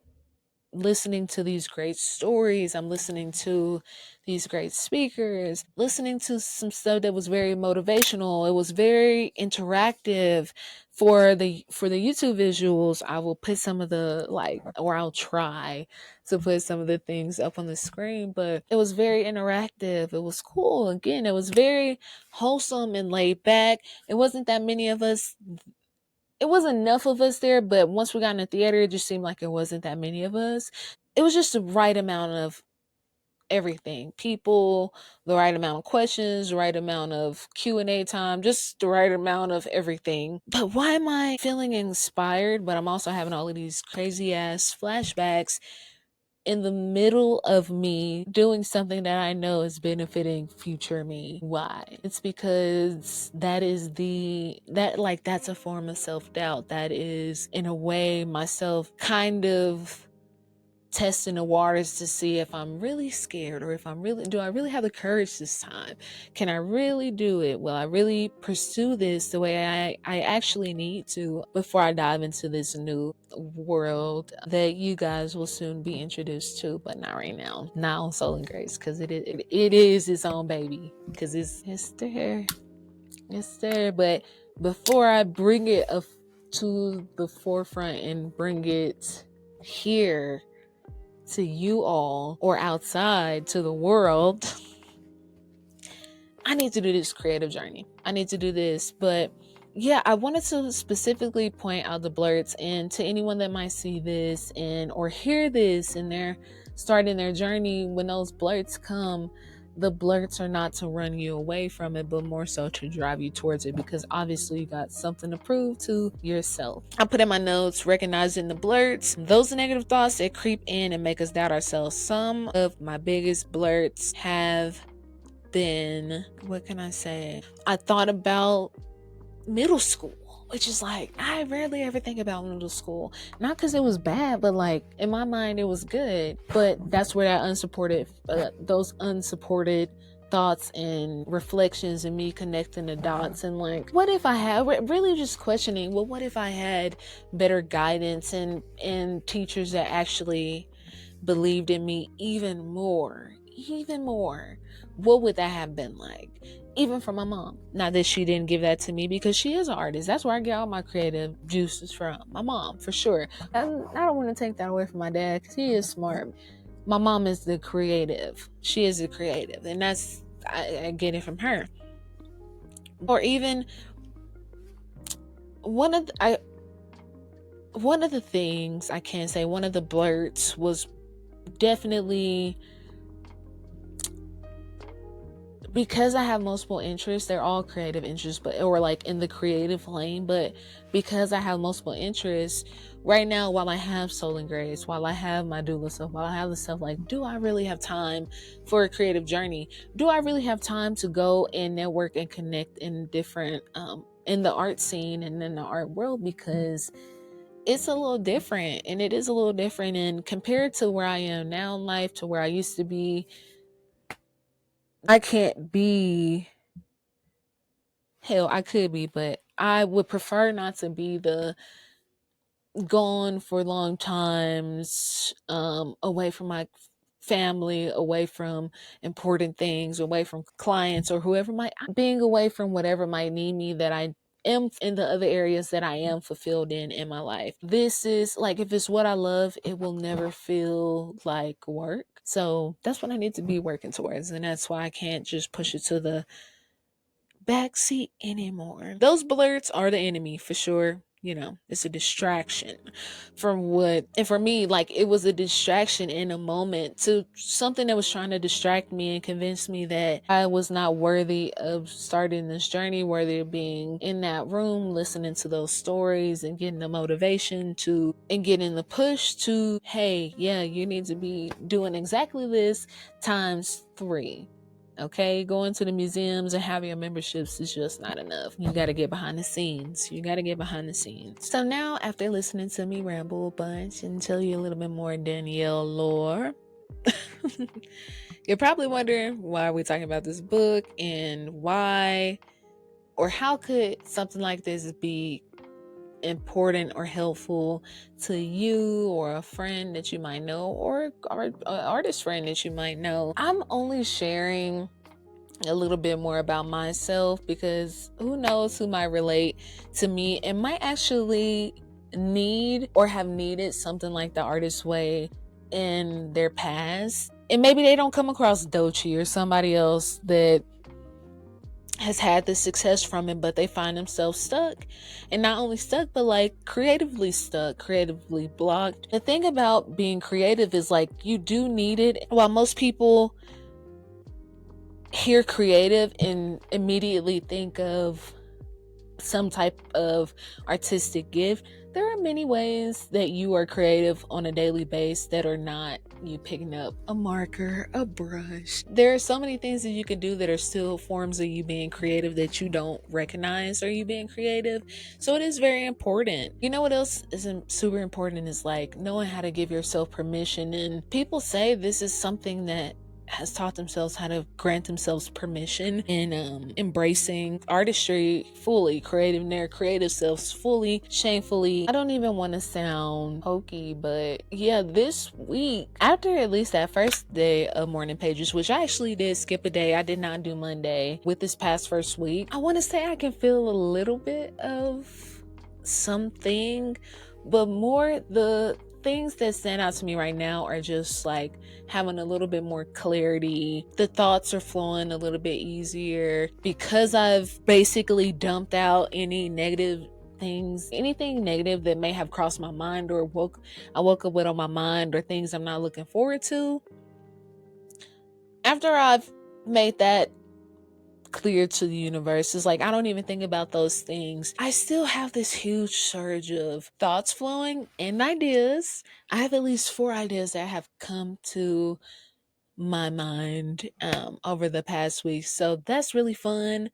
listening to these great stories? I'm listening to these great speakers, listening to some stuff that was very motivational. It was very interactive. For the YouTube visuals, I will put some of the or I'll try to put some of the things up on the screen, but it was very interactive. It was cool. Again, it was very wholesome and laid back. It wasn't that many of us, it wasn't enough of us there, but once we got in the theater, it just seemed like it wasn't that many of us. It was just the right amount of everything. People, the right amount of questions, the right amount of Q&A time, just the right amount of everything. But why am I feeling inspired, but I'm also having all of these crazy ass flashbacks in the middle of me doing something that I know is benefiting future me? Why? It's because that's a form of self-doubt. That is, in a way, myself kind of testing the waters to see if I'm really scared, or if do I really have the courage this time? Can I really do it? Will I really pursue this the way I actually need to before I dive into this new world that you guys will soon be introduced to, but not right now. Not on Soul and Grace, because it is its own baby, because it's there. It's there. But before I bring it up to the forefront and bring it here to you all, or outside to the world, I need to do this creative journey. I need to do this. But yeah, I wanted to specifically point out the blurts, and to anyone that might see this and or hear this and they're starting their journey, when those blurts come, the blurts are not to run you away from it, but more so to drive you towards it, because obviously you got something to prove to yourself. I put in my notes, recognizing the blurts, those negative thoughts that creep in and make us doubt ourselves. Some of my biggest blurts have been, what can I say? I thought about middle school, which is like, I rarely ever think about middle school. Not because it was bad, but like in my mind it was good. But that's where those unsupported thoughts and reflections, and me connecting the dots, and like, what if I had, really just questioning, well, what if I had better guidance and teachers that actually believed in me even more? What would that have been like? Even from my mom. Not that she didn't give that to me, because she is an artist. That's where I get all my creative juices from. My mom, for sure. And I don't want to take that away from my dad, because he is smart. My mom is the creative. She is the creative. And I get it from her. Or even one of the things I can say, one of the blurts was definitely because I have multiple interests. They're all creative interests, but or like in the creative lane. But because I have multiple interests right now, while I have Soul and Grace, while I have my doula stuff, while I have the stuff like, do I really have time for a creative journey? Do I really have time to go and network and connect in different in the art scene and in the art world? Because it's a little different, and it is a little different. And compared to where I am now in life to where I used to be, I can't be, hell, I could be, but I would prefer not to be the gone for long times, away from my family, away from important things, away from clients or whoever might, being away from whatever might need me that I am in the other areas that I am fulfilled in my life. This is like, if it's what I love, it will never feel like work. So that's what I need to be working towards. And that's why I can't just push it to the backseat anymore. Those blurts are the enemy for sure. You know, it's a distraction from what, and for me, like, it was a distraction in a moment to something that was trying to distract me and convince me that I was not worthy of starting this journey, worthy of being in that room, listening to those stories and getting the motivation to, and getting the push to, hey, yeah, you need to be doing exactly this times 3. Okay, going to the museums and having your memberships is just not enough. You got to get behind the scenes. You got to get behind the scenes. So now, after listening to me ramble a bunch and tell you a little bit more Danielle lore, you're probably wondering, why are we talking about this book, and why or how could something like this be important or helpful to you or a friend that you might know, or an artist friend that you might know. I'm only sharing a little bit more about myself because who knows who might relate to me and might actually need or have needed something like the artist way in their past. And maybe they don't come across Doechii or somebody else that has had the success from it, but they find themselves stuck. And not only stuck, but like creatively stuck, creatively blocked. The thing about being creative is like, you do need it. While most people hear creative and immediately think of some type of artistic gift, there are many ways that you are creative on a daily basis that are not you picking up a marker, a brush. There are so many things that you can do that are still forms of you being creative that you don't recognize are you being creative. So it is very important. You know what else is super important is like knowing how to give yourself permission. And people say this is something that has taught themselves how to grant themselves permission and embracing artistry fully, creating their creative selves fully, shamefully. I don't even want to sound hokey, but yeah, this week, after at least that first day of morning pages, which I actually did skip a day, I did not do Monday with this past first week, I want to say I can feel a little bit of something, but more the things that stand out to me right now are just like having a little bit more clarity. The thoughts are flowing a little bit easier because I've basically dumped out any negative things, anything negative that may have crossed my mind or I woke up with on my mind, or things I'm not looking forward to. After I've made that clear to the universe, it's like I don't even think about those things. I still have this huge surge of thoughts flowing and ideas. I have at least 4 ideas that have come to my mind over the past week, so that's really fun.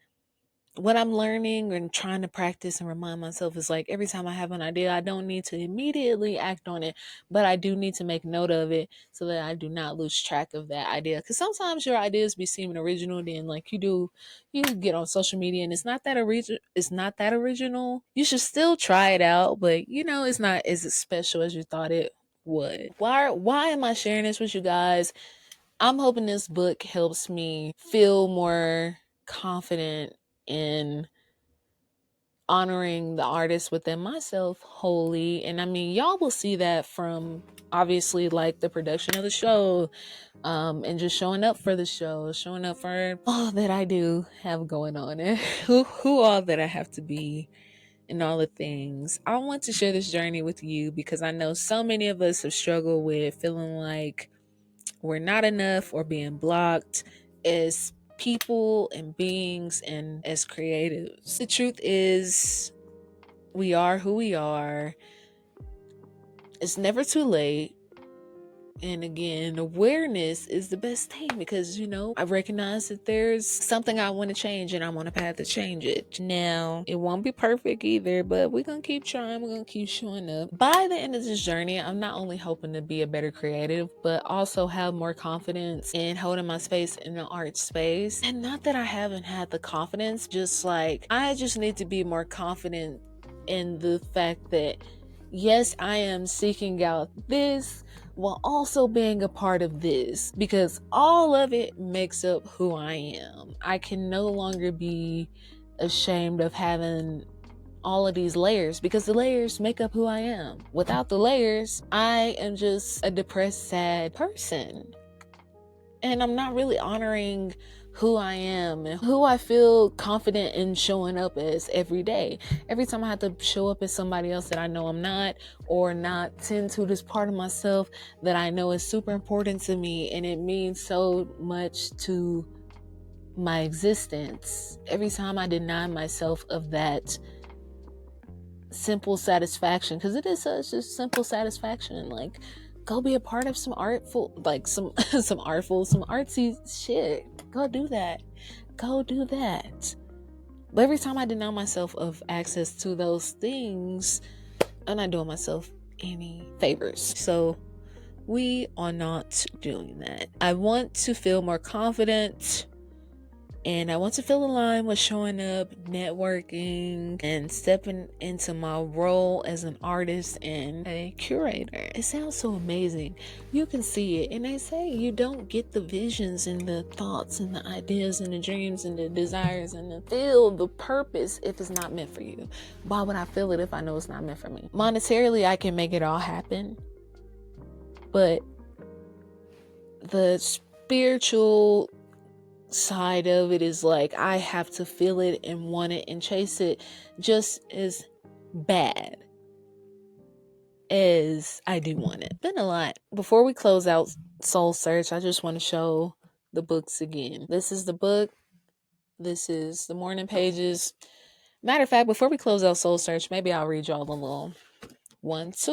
What I'm learning and trying to practice and remind myself is like, every time I have an idea, I don't need to immediately act on it, but I do need to make note of it so that I do not lose track of that idea. Because sometimes your ideas be seeming original, then like you get on social media and it's not that original. It's not that original. You should still try it out, but you know it's not as special as you thought it would. Why am I sharing this with you guys? I'm hoping this book helps me feel more confident in honoring the artist within myself wholly. And I mean, y'all will see that from obviously like the production of the show, and just showing up for the show, showing up for all that I do have going on, and who all that I have to be and all the things. I want to share this journey with you because I know so many of us have struggled with feeling like we're not enough or being blocked as people and beings and as creatives. The truth is, we are who we are. It's never too late. And again, awareness is the best thing because, I recognize that there's something I want to change and I'm on a path to change it. Now, it won't be perfect either, but we're going to keep trying. We're going to keep showing up. By the end of this journey, I'm not only hoping to be a better creative, but also have more confidence in holding my space in the art space. And not that I haven't had the confidence, just like I just need to be more confident in the fact that, yes, I am seeking out this while also being a part of this, because all of it makes up who I am. I can no longer be ashamed of having all of these layers because the layers make up who I am. Without the layers, I am just a depressed, sad person. And I'm not really honoring who I am and who I feel confident in showing up as every day. Every time I have to show up as somebody else that I know I'm not, or not tend to this part of myself that I know is super important to me and it means so much to my existence. Every time I deny myself of that simple satisfaction, because it is such a simple satisfaction, like go be a part of some artful, like some artsy shit. Go do that. But every time I deny myself of access to those things, I'm not doing myself any favors. So we are not doing that. I want to feel more confident, and I want to feel aligned with showing up, networking, and stepping into my role as an artist and a curator. It sounds so amazing. You can see it. And they say you don't get the visions and the thoughts and the ideas and the dreams and the desires and the feel the purpose if it's not meant for you. Why would I feel it if I know it's not meant for me? Monetarily, I can make it all happen. But the spiritual side of it is like I have to feel it and want it and chase it just as bad as I do want it. Been a lot. Before we close out Soul Search, I just want to show the books again. This is the book. This is the morning pages. Matter of fact, before we close out Soul Search, maybe I'll read y'all a little 1, 2.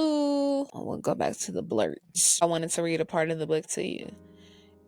We'll go back to the blurts. I wanted to read a part of the book to you.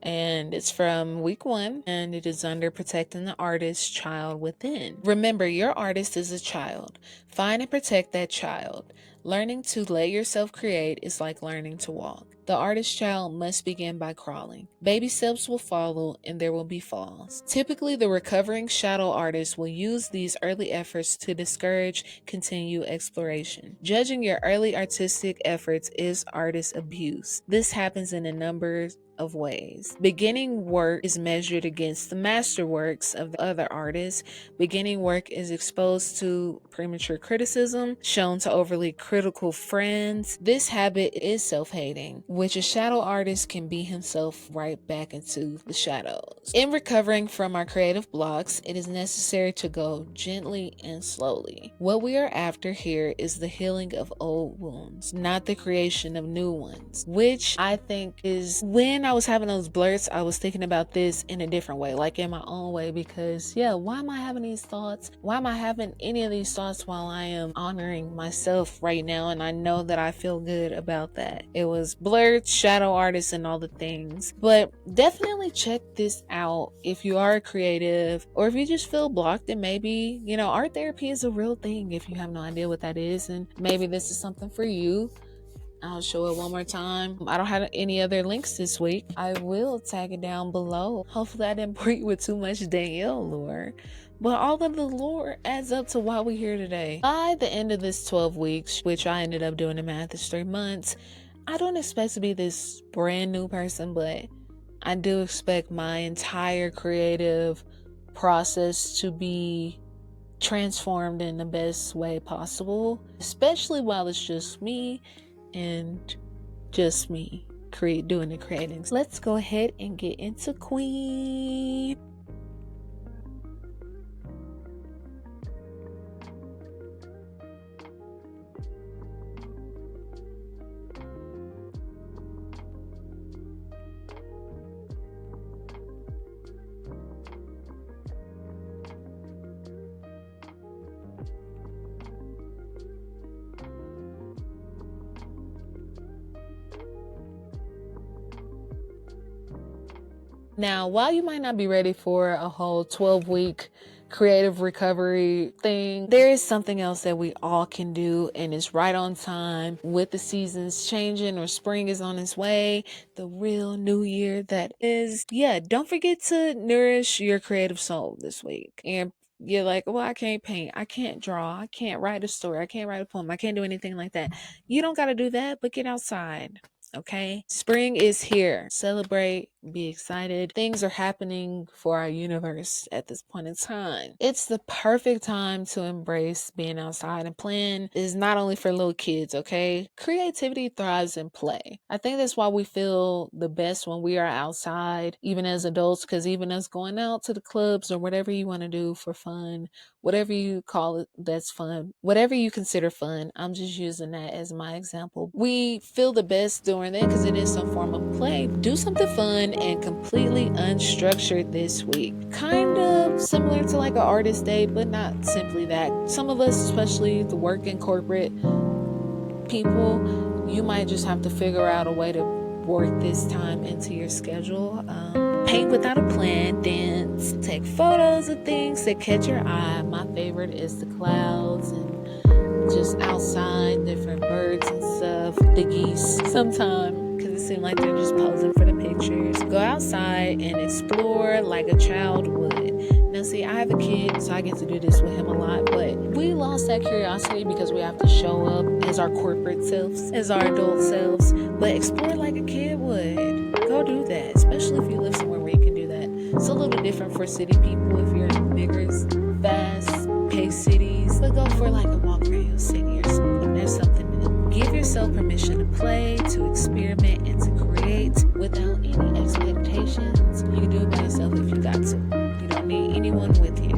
And it's from week 1, and it is under Protecting the Artist Child Within. Remember, your artist is a child. Find and protect that child. Learning to let yourself create is like learning to walk. The artist child must begin by crawling. Baby steps will follow, and there will be falls. Typically, the recovering shadow artist will use these early efforts to discourage continued exploration. Judging your early artistic efforts is artist abuse. This happens in a number of ways. Beginning work is measured against the masterworks of the other artists. Beginning work is exposed to premature criticism, shown to overly critical friends. This habit is self-hating, which a shadow artist can be himself right back into the shadows. In recovering from our creative blocks, it is necessary to go gently and slowly. What we are after here is the healing of old wounds, not the creation of new ones, which I think is when I was having those blurts, I was thinking about this in a different way, like in my own way, because why am I having these thoughts? Why am I having any of these thoughts while I am honoring myself right now? And I know that I feel good about that. It was blurts, shadow artists, and all the things. But definitely check this out if you are a creative, or if you just feel blocked, and maybe, art therapy is a real thing if you have no idea what that is, and maybe this is something for you. I'll show it one more time. I don't have any other links this week. I will tag it down below. Hopefully I didn't bore you with too much Danielle lore. But all of the lore adds up to why we're here today. By the end of this 12 weeks, which I ended up doing the math is 3 months, I don't expect to be this brand new person, but I do expect my entire creative process to be transformed in the best way possible, especially while it's just me and just me doing the creating. Let's go ahead and get into Queen. Now, while you might not be ready for a whole 12-week creative recovery thing, there is something else that we all can do, and it's right on time with the seasons changing or spring is on its way, the real new year that is. Yeah, don't forget to nourish your creative soul this week. And you're like, well, I can't paint, I can't draw, I can't write a story, I can't write a poem, I can't do anything like that. You don't got to do that, but get outside. Okay, spring is here. Celebrate, be excited. Things are happening for our universe at this point in time. It's the perfect time to embrace being outside and playing. Is not only for little kids, okay? Creativity thrives in play. I think that's why we feel the best when we are outside, even as adults, because even us going out to the clubs or whatever you want to do for fun, whatever you call it, that's fun. Whatever you consider fun, I'm just using that as my example. We feel the best during that because it is some form of play. Do something fun and completely unstructured this week. Kind of similar to like an artist day, but not simply that. Some of us, especially the work and corporate people, you might just have to figure out a way to work this time into your schedule. Paint without a plan, dance, take photos of things that catch your eye. My favorite is the clouds and just outside, different birds and stuff, the geese sometimes, because it seems like they're just posing for the pictures. Go outside and explore like a child would. Now see, I have a kid, so I get to do this with him a lot, but we lost that curiosity because we have to show up as our corporate selves, as our adult selves. But explore like a kid would. Go do that, especially if you live somewhere where you can do that. It's a little different for city people if you're in bigger, fast-paced cities. But go for like a walk around your city or something. There's something to do. Give yourself permission to play, to experiment, and to create without any expectations. You can do it by yourself if you got to. You don't need anyone with you.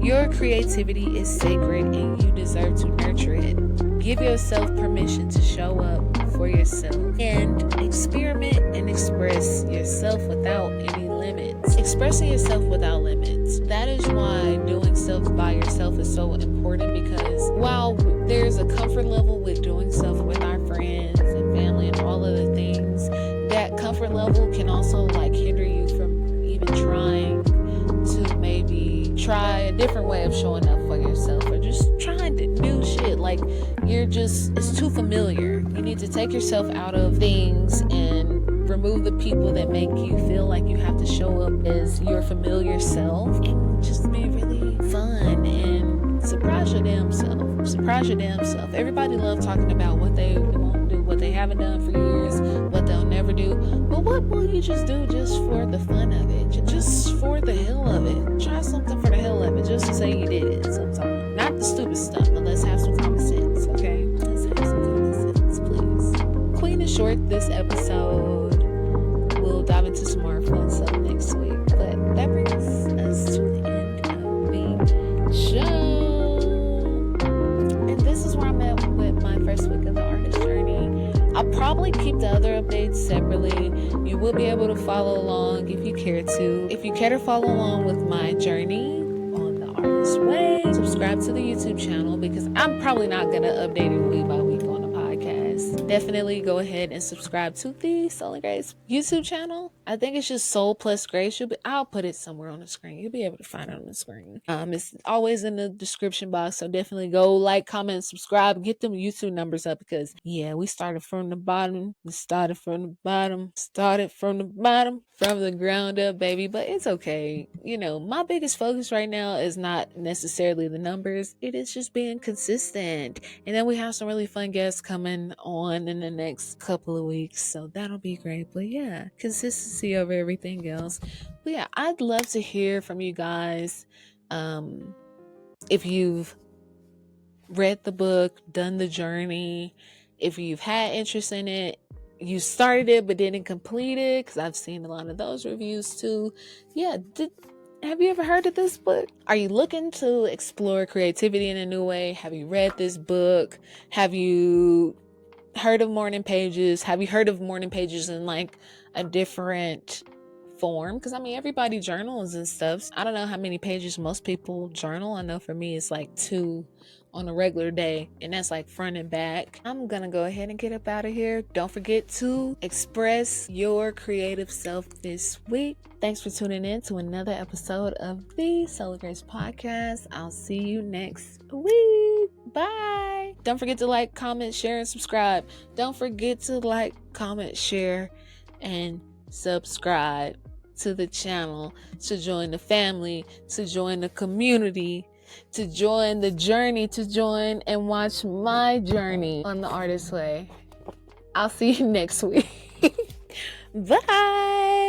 Your creativity is sacred and you deserve to nurture it. Give yourself permission to show up for yourself and experiment and express yourself without any limits. Expressing yourself without limits. That is why doing stuff by yourself is so important, because while there's a comfort level with doing stuff with our friends and family and all of the things, that comfort level can also like hinder you from even trying to maybe try a different way of showing up for yourself, or just trying to do shit. Like it's too familiar. You need to take yourself out of things and remove the people that make you feel like you have to show up as your familiar self, and just be really fun and surprise your damn self. Surprise your damn self. Everybody loves talking about what they won't do, what they haven't done for years, what they'll never do. But what will you just do just for the fun of it? Just for the hell of it. Try something for the hell of it, just to say you did it sometime. Not the stupid stuff, but let's have some common sense, okay? Let's have some common sense, please. Queen is short this episode. We'll dive into some more fun stuff next week. But that brings us to the end of the show. And this is where I'm at with my first week of the artist journey. I'll probably keep the other updates separately. You will be able to follow along if you care to. If you care to follow along with my journey on the artist way, subscribe to the YouTube channel, because I'm probably not going to update it week by week on the podcast. Definitely go ahead and subscribe to the Soul and Grace YouTube channel. I think it's just Soul plus Grace. I'll put it somewhere on the screen. You'll be able to find it on the screen. It's always in the description box, so definitely go like, comment, subscribe, get them YouTube numbers up, because yeah, we started from the bottom. From the ground up, baby. But it's okay. My biggest focus right now is not necessarily the numbers. It is just being consistent. And then we have some really fun guests coming on in the next couple of weeks, so that'll be great. But yeah, consistency over everything else. But yeah, I'd love to hear from you guys. If you've read the book, done the journey, if you've had interest in it, you started it but didn't complete it, because I've seen a lot of those reviews too. Yeah, have you ever heard of this book? Are you looking to explore creativity in a new way? Have you read this book? Have you heard of Morning Pages? Have you heard of Morning Pages in like a different form, because I mean, everybody journals and stuff. I don't know how many pages most people journal. I know for me it's like 2 on a regular day, and that's like front and back. I'm gonna go ahead and get up out of here. Don't forget to express your creative self this week. Thanks for tuning in to another episode of the Solar Grace Podcast. I'll see you next week. Bye. Don't forget to like, comment, share, and subscribe. Don't forget to like, comment, share, and subscribe to the channel, to join the family, to join the community, to join the journey, to join and watch my journey on the artist way. I'll see you next week. Bye.